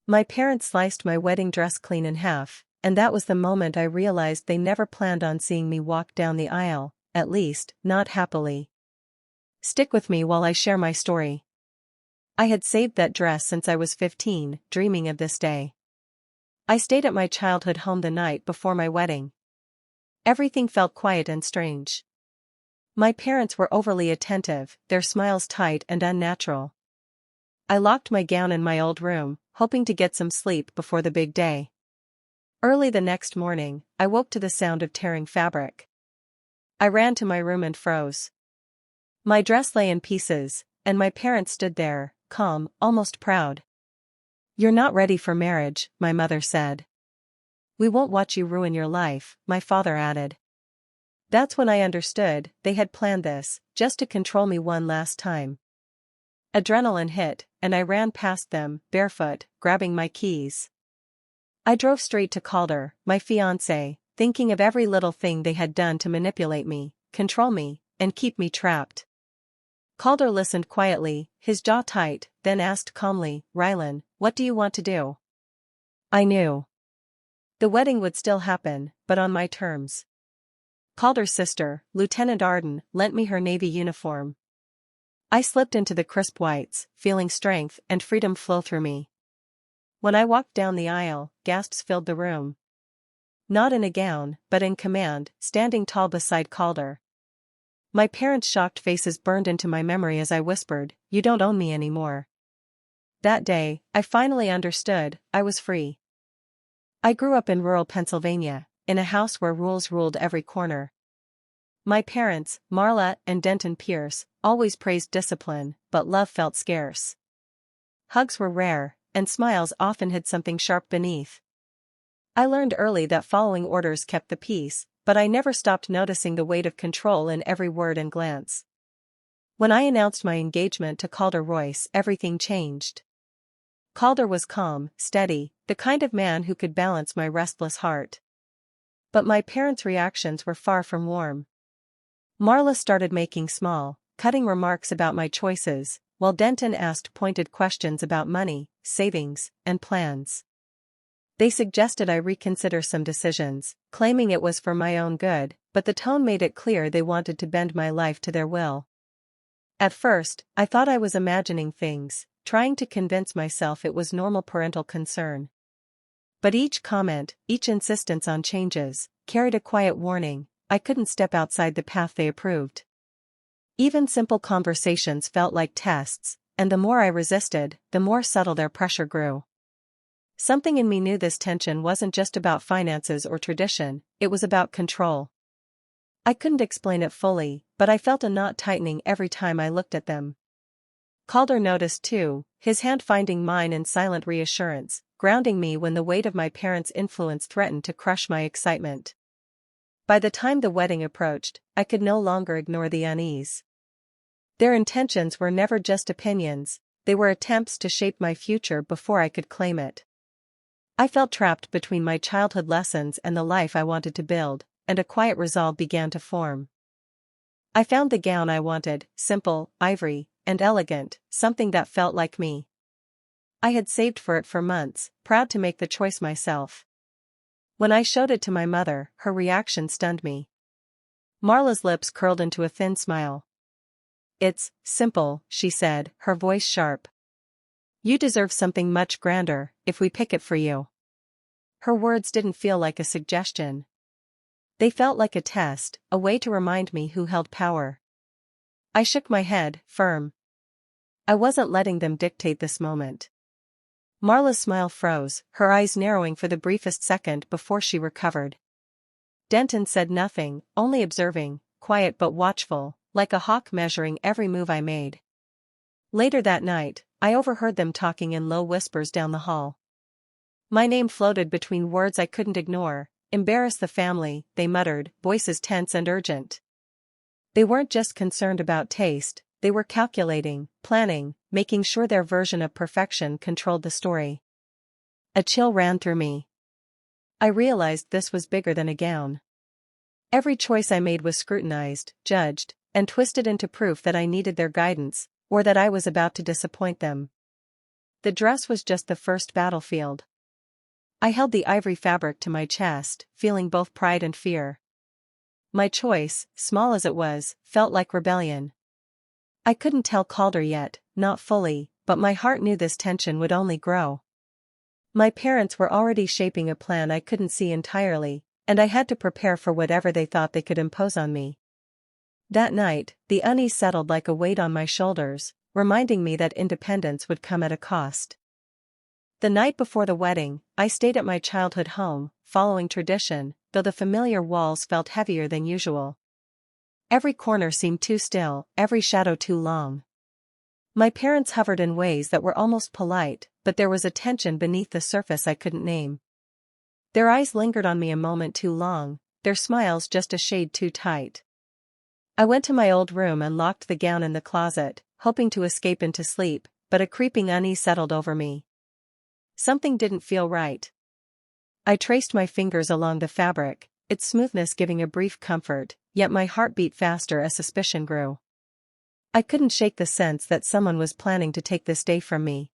My parents sliced my wedding dress clean in half, and that was the moment I realized they never planned on seeing me walk down the aisle, at least, not happily. Stick with me while I share my story. I had saved that dress since I was 15, dreaming of this day. I stayed at my childhood home the night before my wedding. Everything felt quiet and strange. My parents were overly attentive, their smiles tight and unnatural. I locked my gown in my old room, hoping to get some sleep before the big day. Early the next morning, I woke to the sound of tearing fabric. I ran to my room and froze. My dress lay in pieces, and my parents stood there, calm, almost proud. "You're not ready for marriage," my mother said. "We won't watch you ruin your life," my father added. That's when I understood they had planned this, just to control me one last time. Adrenaline hit, and I ran past them, barefoot, grabbing my keys. I drove straight to Calder, my fiancé, thinking of every little thing they had done to manipulate me, control me, and keep me trapped. Calder listened quietly, his jaw tight, then asked calmly, "Rylan, what do you want to do?" I knew. The wedding would still happen, but on my terms. Calder's sister, Lieutenant Arden, lent me her Navy uniform. I slipped into the crisp whites, feeling strength and freedom flow through me. When I walked down the aisle, gasps filled the room. Not in a gown, but in command, standing tall beside Calder. My parents' shocked faces burned into my memory as I whispered, "You don't own me anymore." That day, I finally understood, I was free. I grew up in rural Pennsylvania, in a house where rules ruled every corner. My parents, Marla and Denton Pierce, always praised discipline, but love felt scarce. Hugs were rare, and smiles often hid something sharp beneath. I learned early that following orders kept the peace, but I never stopped noticing the weight of control in every word and glance. When I announced my engagement to Calder Royce, everything changed. Calder was calm, steady, the kind of man who could balance my restless heart. But my parents' reactions were far from warm. Marla started making small, cutting remarks about my choices, while Denton asked pointed questions about money, savings, and plans. They suggested I reconsider some decisions, claiming it was for my own good, but the tone made it clear they wanted to bend my life to their will. At first, I thought I was imagining things, trying to convince myself it was normal parental concern. But each comment, each insistence on changes, carried a quiet warning: I couldn't step outside the path they approved. Even simple conversations felt like tests, and the more I resisted, the more subtle their pressure grew. Something in me knew this tension wasn't just about finances or tradition, it was about control. I couldn't explain it fully, but I felt a knot tightening every time I looked at them. Calder noticed too, his hand finding mine in silent reassurance, grounding me when the weight of my parents' influence threatened to crush my excitement. By the time the wedding approached, I could no longer ignore the unease. Their intentions were never just opinions, they were attempts to shape my future before I could claim it. I felt trapped between my childhood lessons and the life I wanted to build, and a quiet resolve began to form. I found the gown I wanted, simple, ivory, and elegant, something that felt like me. I had saved for it for months, proud to make the choice myself. When I showed it to my mother, her reaction stunned me. Marla's lips curled into a thin smile. "It's simple," she said, her voice sharp. "You deserve something much grander, if we pick it for you." Her words didn't feel like a suggestion. They felt like a test, a way to remind me who held power. I shook my head, firm. I wasn't letting them dictate this moment. Marla's smile froze, her eyes narrowing for the briefest second before she recovered. Denton said nothing, only observing, quiet but watchful, like a hawk measuring every move I made. Later that night, I overheard them talking in low whispers down the hall. My name floated between words I couldn't ignore. "Embarrass the family," they muttered, voices tense and urgent. They weren't just concerned about taste, they were calculating, planning, making sure their version of perfection controlled the story. A chill ran through me. I realized this was bigger than a gown. Every choice I made was scrutinized, judged, and twisted into proof that I needed their guidance, or that I was about to disappoint them. the dress was just the first battlefield. I held the ivory fabric to my chest, feeling both pride and fear. My choice, small as it was, felt like rebellion. I couldn't tell Calder yet, not fully, but my heart knew this tension would only grow. My parents were already shaping a plan I couldn't see entirely, and I had to prepare for whatever they thought they could impose on me. That night, the unease settled like a weight on my shoulders, reminding me that independence would come at a cost. The night before the wedding, I stayed at my childhood home, following tradition, though the familiar walls felt heavier than usual. Every corner seemed too still, every shadow too long. My parents hovered in ways that were almost polite, but there was a tension beneath the surface I couldn't name. Their eyes lingered on me a moment too long, their smiles just a shade too tight. I went to my old room and locked the gown in the closet, hoping to escape into sleep, but a creeping unease settled over me. Something didn't feel right. I traced my fingers along the fabric, its smoothness giving a brief comfort, yet my heart beat faster as suspicion grew. I couldn't shake the sense that someone was planning to take this day from me.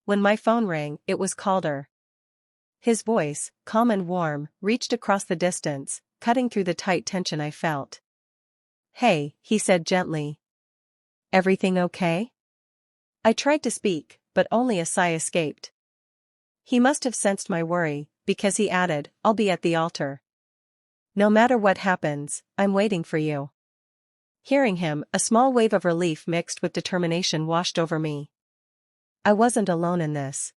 When my phone rang, it was Calder. His voice, calm and warm, reached across the distance, cutting through the tight tension I felt. "Hey," he said gently. "Everything okay?" I tried to speak, but only a sigh escaped. He must have sensed my worry, because he added, "I'll be at the altar. No matter what happens, I'm waiting for you." Hearing him, a small wave of relief mixed with determination washed over me. I wasn't alone in this.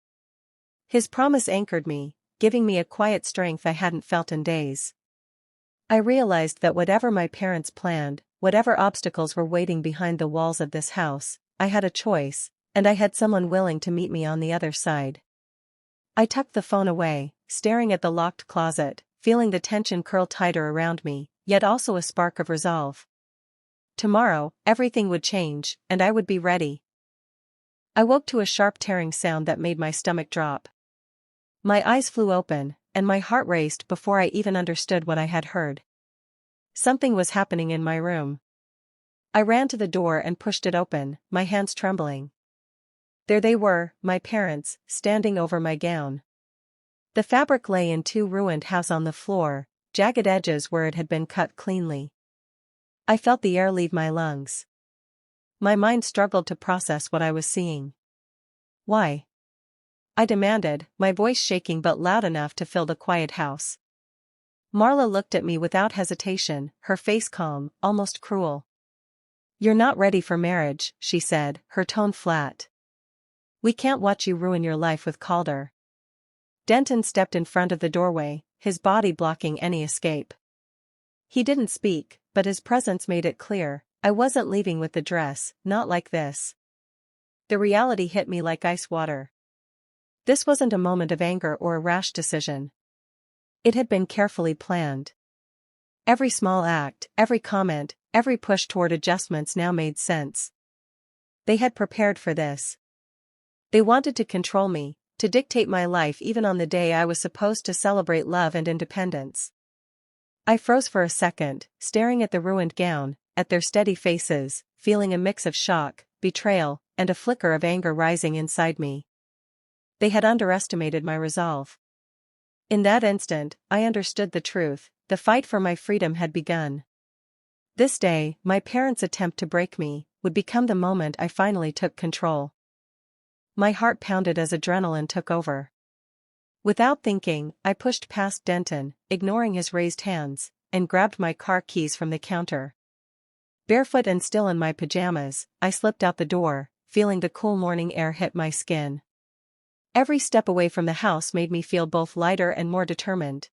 His promise anchored me, giving me a quiet strength I hadn't felt in days. I realized that whatever my parents planned, whatever obstacles were waiting behind the walls of this house, I had a choice, and I had someone willing to meet me on the other side. I tucked the phone away, staring at the locked closet, feeling the tension curl tighter around me, yet also a spark of resolve. Tomorrow, everything would change, and I would be ready. I woke to a sharp tearing sound that made my stomach drop. My eyes flew open, and my heart raced before I even understood what I had heard. Something was happening in my room. I ran to the door and pushed it open, my hands trembling. There they were, my parents, standing over my gown. The fabric lay in two ruined halves on the floor, jagged edges where it had been cut cleanly. I felt the air leave my lungs. My mind struggled to process what I was seeing. "Why?" I demanded, my voice shaking but loud enough to fill the quiet house. Marla looked at me without hesitation, her face calm, almost cruel. "You're not ready for marriage," she said, her tone flat. "We can't watch you ruin your life with Calder." Denton stepped in front of the doorway, his body blocking any escape. He didn't speak, but his presence made it clear, I wasn't leaving with the dress, not like this. The reality hit me like ice water. This wasn't a moment of anger or a rash decision. It had been carefully planned. Every small act, every comment, every push toward adjustments now made sense. They had prepared for this. They wanted to control me, to dictate my life even on the day I was supposed to celebrate love and independence. I froze for a second, staring at the ruined gown, at their steady faces, feeling a mix of shock, betrayal, and a flicker of anger rising inside me. They had underestimated my resolve. In that instant, I understood the truth, the fight for my freedom had begun. This day, my parents' attempt to break me, would become the moment I finally took control. My heart pounded as adrenaline took over. Without thinking, I pushed past Denton, ignoring his raised hands, and grabbed my car keys from the counter. Barefoot and still in my pajamas, I slipped out the door, feeling the cool morning air hit my skin. Every step away from the house made me feel both lighter and more determined.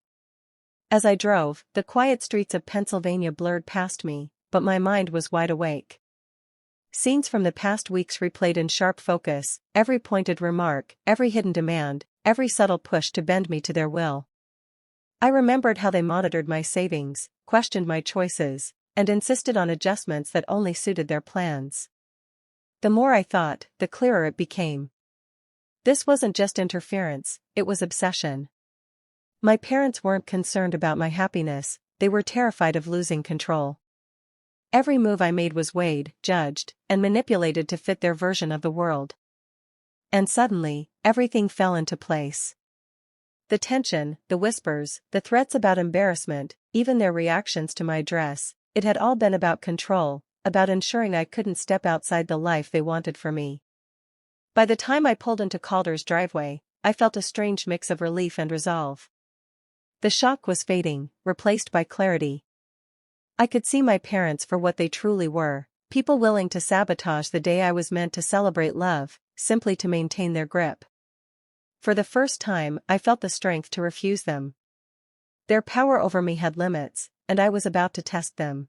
As I drove, the quiet streets of Pennsylvania blurred past me, but my mind was wide awake. Scenes from the past weeks replayed in sharp focus, every pointed remark, every hidden demand, every subtle push to bend me to their will. I remembered how they monitored my savings, questioned my choices, and insisted on adjustments that only suited their plans. The more I thought, the clearer it became. This wasn't just interference, it was obsession. My parents weren't concerned about my happiness, they were terrified of losing control. Every move I made was weighed, judged, and manipulated to fit their version of the world. And suddenly, everything fell into place. The tension, the whispers, the threats about embarrassment, even their reactions to my dress, it had all been about control, about ensuring I couldn't step outside the life they wanted for me. By the time I pulled into Calder's driveway, I felt a strange mix of relief and resolve. The shock was fading, replaced by clarity. I could see my parents for what they truly were, people willing to sabotage the day I was meant to celebrate love, simply to maintain their grip. For the first time, I felt the strength to refuse them. Their power over me had limits, and I was about to test them.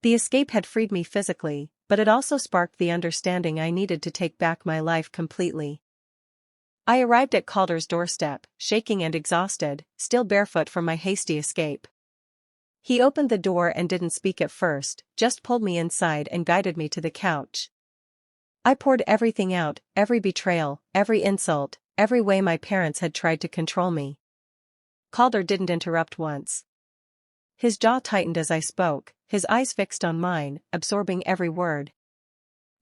The escape had freed me physically, but it also sparked the understanding I needed to take back my life completely. I arrived at Calder's doorstep, shaking and exhausted, still barefoot from my hasty escape. He opened the door and didn't speak at first, just pulled me inside and guided me to the couch. I poured everything out, every betrayal, every insult, every way my parents had tried to control me. Calder didn't interrupt once. His jaw tightened as I spoke, his eyes fixed on mine, absorbing every word.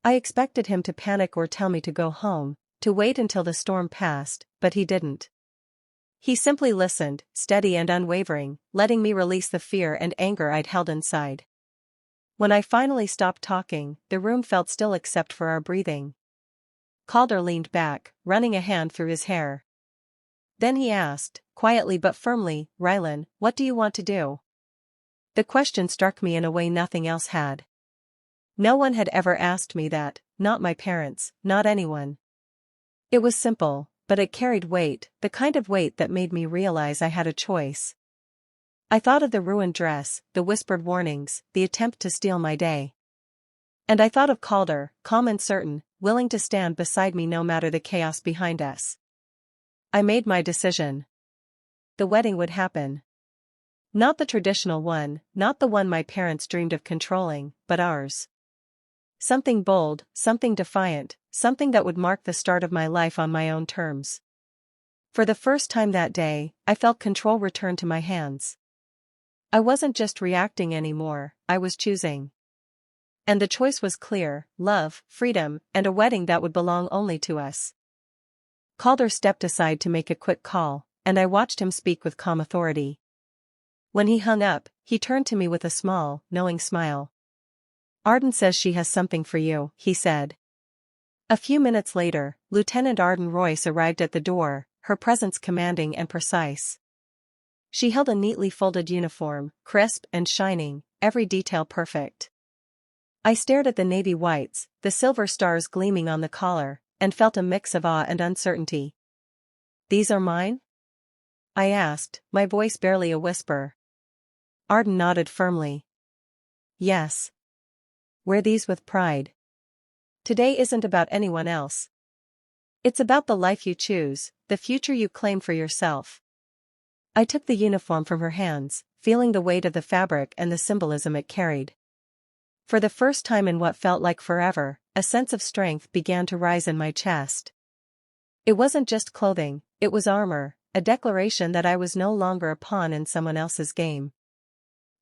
I expected him to panic or tell me to go home, to wait until the storm passed, but he didn't. He simply listened, steady and unwavering, letting me release the fear and anger I'd held inside. When I finally stopped talking, the room felt still except for our breathing. Calder leaned back, running a hand through his hair. Then he asked, quietly but firmly, "Rylan, what do you want to do?" The question struck me in a way nothing else had. No one had ever asked me that, not my parents, not anyone. It was simple, but it carried weight, the kind of weight that made me realize I had a choice. I thought of the ruined dress, the whispered warnings, the attempt to steal my day. And I thought of Calder, calm and certain, willing to stand beside me no matter the chaos behind us. I made my decision. The wedding would happen. Not the traditional one, not the one my parents dreamed of controlling, but ours. Something bold, something defiant, something that would mark the start of my life on my own terms. For the first time that day, I felt control return to my hands. I wasn't just reacting anymore, I was choosing. And the choice was clear: love, freedom, and a wedding that would belong only to us. Calder stepped aside to make a quick call, and I watched him speak with calm authority. When he hung up, he turned to me with a small, knowing smile. "Arden says she has something for you," he said. A few minutes later, Lieutenant Arden Royce arrived at the door, her presence commanding and precise. She held a neatly folded uniform, crisp and shining, every detail perfect. I stared at the navy whites, the silver stars gleaming on the collar, and felt a mix of awe and uncertainty. "These are mine?" I asked, my voice barely a whisper. Arden nodded firmly. "Yes. Wear these with pride. Today isn't about anyone else. It's about the life you choose, the future you claim for yourself." I took the uniform from her hands, feeling the weight of the fabric and the symbolism it carried. For the first time in what felt like forever, a sense of strength began to rise in my chest. It wasn't just clothing, it was armor, a declaration that I was no longer a pawn in someone else's game.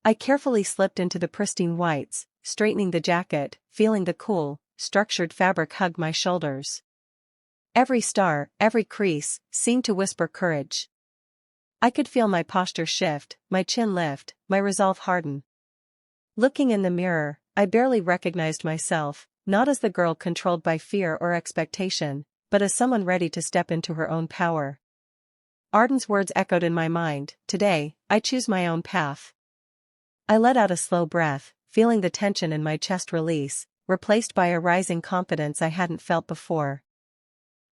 I carefully slipped into the pristine whites, straightening the jacket, feeling the cool, structured fabric hug my shoulders. Every star, every crease, seemed to whisper courage. I could feel my posture shift, my chin lift, my resolve harden. Looking in the mirror, I barely recognized myself, not as the girl controlled by fear or expectation, but as someone ready to step into her own power. Arden's words echoed in my mind: "Today, I choose my own path." I let out a slow breath, feeling the tension in my chest release, replaced by a rising confidence I hadn't felt before.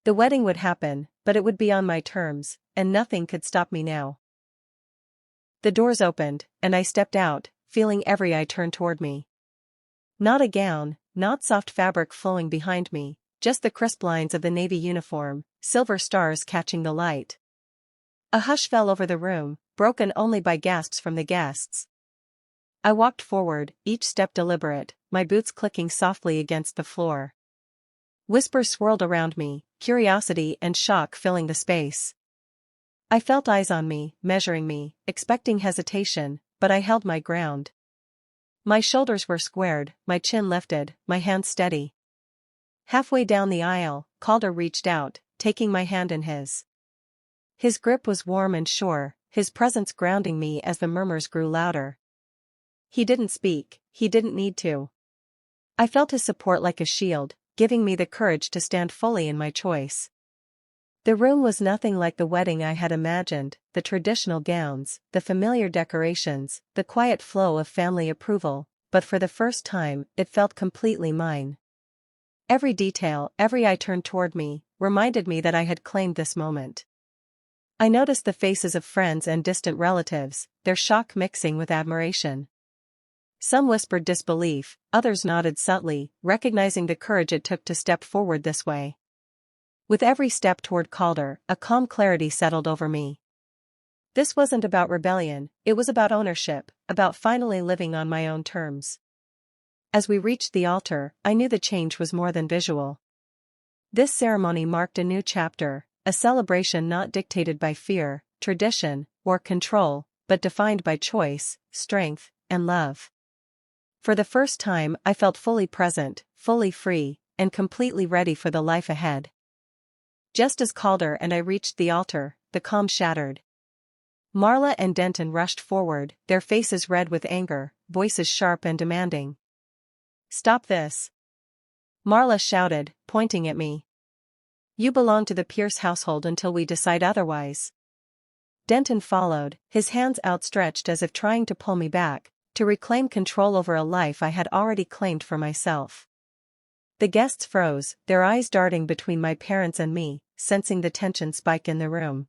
The wedding would happen, but it would be on my terms, and nothing could stop me now. The doors opened, and I stepped out, feeling every eye turn toward me. Not a gown, not soft fabric flowing behind me, just the crisp lines of the navy uniform, silver stars catching the light. A hush fell over the room, broken only by gasps from the guests. I walked forward, each step deliberate, my boots clicking softly against the floor. Whispers swirled around me, curiosity and shock filling the space. I felt eyes on me, measuring me, expecting hesitation, but I held my ground. My shoulders were squared, my chin lifted, my hands steady. Halfway down the aisle, Calder reached out, taking my hand in his. His grip was warm and sure, his presence grounding me as the murmurs grew louder. He didn't speak, he didn't need to. I felt his support like a shield, giving me the courage to stand fully in my choice. The room was nothing like the wedding I had imagined, the traditional gowns, the familiar decorations, the quiet flow of family approval, but for the first time, it felt completely mine. Every detail, every eye turned toward me, reminded me that I had claimed this moment. I noticed the faces of friends and distant relatives, their shock mixing with admiration. Some whispered disbelief, others nodded subtly, recognizing the courage it took to step forward this way. With every step toward Calder, a calm clarity settled over me. This wasn't about rebellion, it was about ownership, about finally living on my own terms. As we reached the altar, I knew the change was more than visual. This ceremony marked a new chapter, a celebration not dictated by fear, tradition, or control, but defined by choice, strength, and love. For the first time, I felt fully present, fully free, and completely ready for the life ahead. Just as Calder and I reached the altar, the calm shattered. Marla and Denton rushed forward, their faces red with anger, voices sharp and demanding. "Stop this!" Marla shouted, pointing at me. "You belong to the Pierce household until we decide otherwise." Denton followed, his hands outstretched as if trying to pull me back, to reclaim control over a life I had already claimed for myself. The guests froze, their eyes darting between my parents and me, sensing the tension spike in the room.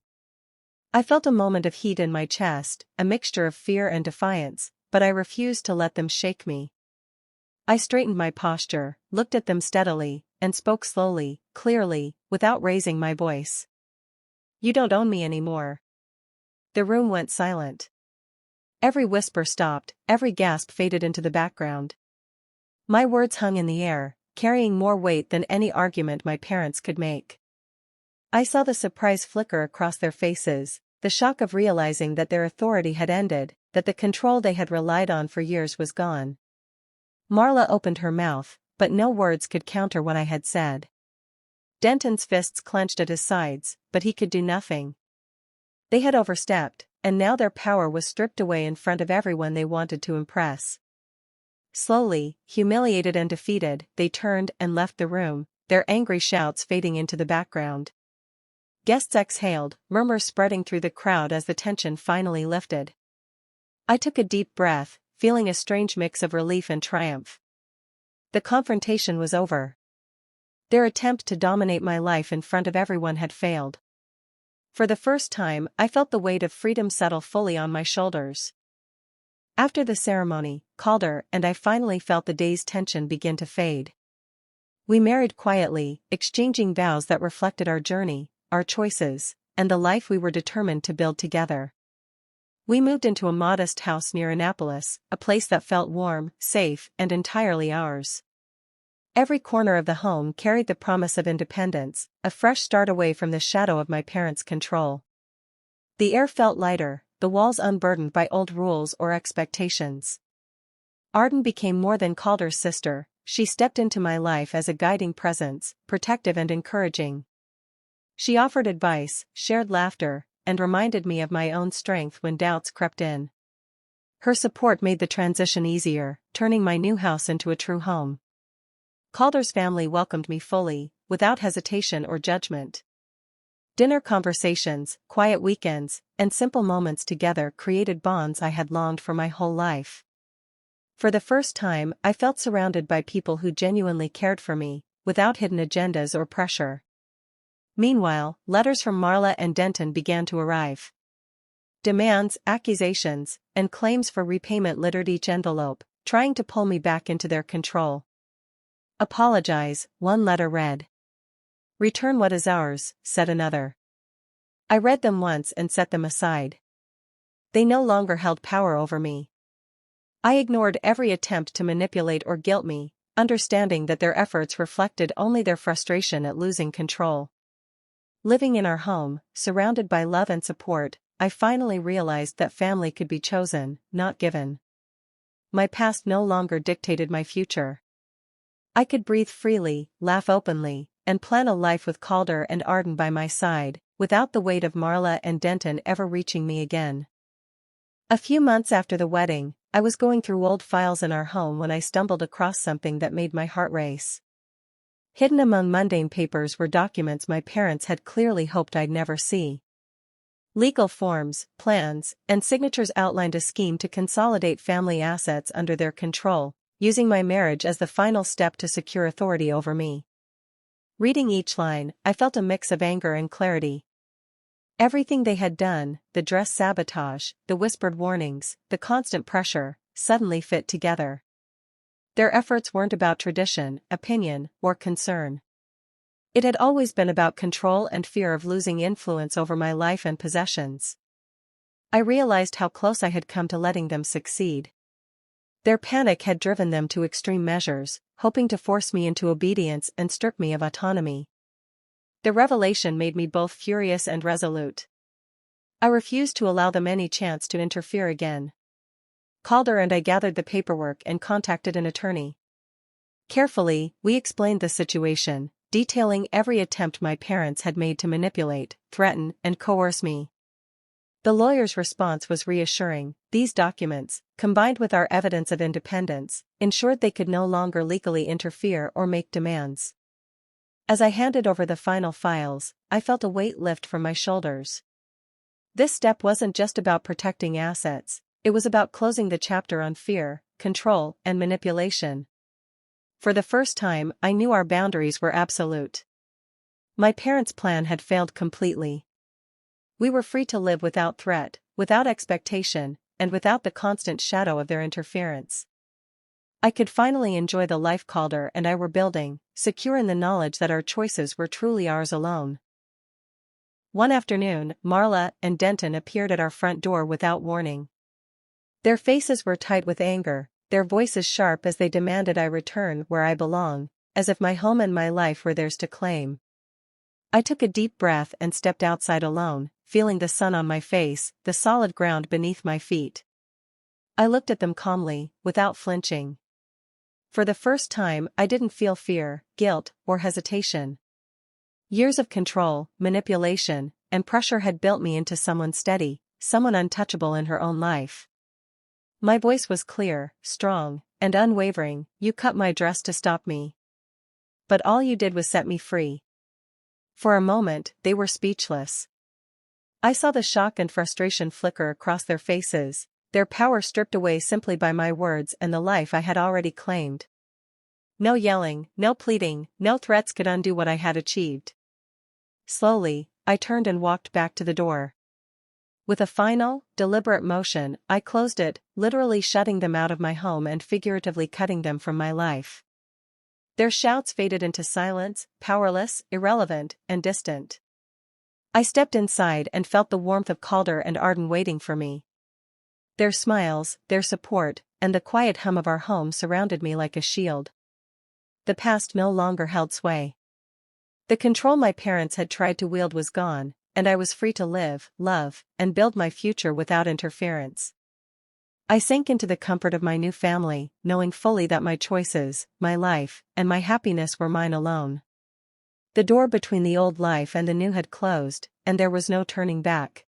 I felt a moment of heat in my chest, a mixture of fear and defiance, but I refused to let them shake me. I straightened my posture, looked at them steadily, and spoke slowly, clearly, without raising my voice. "You don't own me anymore." The room went silent. Every whisper stopped, every gasp faded into the background. My words hung in the air, carrying more weight than any argument my parents could make. I saw the surprise flicker across their faces, the shock of realizing that their authority had ended, that the control they had relied on for years was gone. Marla opened her mouth, but no words could counter what I had said. Denton's fists clenched at his sides, but he could do nothing. They had overstepped, and now their power was stripped away in front of everyone they wanted to impress. Slowly, humiliated and defeated, they turned and left the room, their angry shouts fading into the background. Guests exhaled, murmurs spreading through the crowd as the tension finally lifted. I took a deep breath, feeling a strange mix of relief and triumph. The confrontation was over. Their attempt to dominate my life in front of everyone had failed. For the first time, I felt the weight of freedom settle fully on my shoulders. After the ceremony, Calder and I finally felt the day's tension begin to fade. We married quietly, exchanging vows that reflected our journey, our choices, and the life we were determined to build together. We moved into a modest house near Annapolis, a place that felt warm, safe, and entirely ours. Every corner of the home carried the promise of independence, a fresh start away from the shadow of my parents' control. The air felt lighter, the walls unburdened by old rules or expectations. Arden became more than Calder's sister, she stepped into my life as a guiding presence, protective and encouraging. She offered advice, shared laughter, and reminded me of my own strength when doubts crept in. Her support made the transition easier, turning my new house into a true home. Calder's family welcomed me fully, without hesitation or judgment. Dinner conversations, quiet weekends, and simple moments together created bonds I had longed for my whole life. For the first time, I felt surrounded by people who genuinely cared for me, without hidden agendas or pressure. Meanwhile, letters from Marla and Denton began to arrive. Demands, accusations, and claims for repayment littered each envelope, trying to pull me back into their control. "Apologize," one letter read. "Return what is ours," said another. I read them once and set them aside. They no longer held power over me. I ignored every attempt to manipulate or guilt me, understanding that their efforts reflected only their frustration at losing control. Living in our home, surrounded by love and support, I finally realized that family could be chosen, not given. My past no longer dictated my future. I could breathe freely, laugh openly, and plan a life with Calder and Arden by my side, without the weight of Marla and Denton ever reaching me again. A few months after the wedding, I was going through old files in our home when I stumbled across something that made my heart race. Hidden among mundane papers were documents my parents had clearly hoped I'd never see. Legal forms, plans, and signatures outlined a scheme to consolidate family assets under their control, using my marriage as the final step to secure authority over me. Reading each line, I felt a mix of anger and clarity. Everything they had done, the dress sabotage, the whispered warnings, the constant pressure, suddenly fit together. Their efforts weren't about tradition, opinion, or concern. It had always been about control and fear of losing influence over my life and possessions. I realized how close I had come to letting them succeed. Their panic had driven them to extreme measures, hoping to force me into obedience and strip me of autonomy. The revelation made me both furious and resolute. I refused to allow them any chance to interfere again. Calder and I gathered the paperwork and contacted an attorney. Carefully, we explained the situation, detailing every attempt my parents had made to manipulate, threaten, and coerce me. The lawyer's response was reassuring. These documents, combined with our evidence of independence, ensured they could no longer legally interfere or make demands. As I handed over the final files, I felt a weight lift from my shoulders. This step wasn't just about protecting assets, it was about closing the chapter on fear, control, and manipulation. For the first time, I knew our boundaries were absolute. My parents' plan had failed completely. We were free to live without threat, without expectation, and without the constant shadow of their interference. I could finally enjoy the life Calder and I were building, secure in the knowledge that our choices were truly ours alone. One afternoon, Marla and Denton appeared at our front door without warning. Their faces were tight with anger, their voices sharp as they demanded I return where I belong, as if my home and my life were theirs to claim. I took a deep breath and stepped outside alone, feeling the sun on my face, the solid ground beneath my feet. I looked at them calmly, without flinching. For the first time, I didn't feel fear, guilt, or hesitation. Years of control, manipulation, and pressure had built me into someone steady, someone untouchable in her own life. My voice was clear, strong, and unwavering. You cut my dress to stop me. But all you did was set me free. For a moment, they were speechless. I saw the shock and frustration flicker across their faces, their power stripped away simply by my words and the life I had already claimed. No yelling, no pleading, no threats could undo what I had achieved. Slowly, I turned and walked back to the door. With a final, deliberate motion, I closed it, literally shutting them out of my home and figuratively cutting them from my life. Their shouts faded into silence, powerless, irrelevant, and distant. I stepped inside and felt the warmth of Calder and Arden waiting for me. Their smiles, their support, and the quiet hum of our home surrounded me like a shield. The past no longer held sway. The control my parents had tried to wield was gone, and I was free to live, love, and build my future without interference. I sank into the comfort of my new family, knowing fully that my choices, my life, and my happiness were mine alone. The door between the old life and the new had closed, and there was no turning back.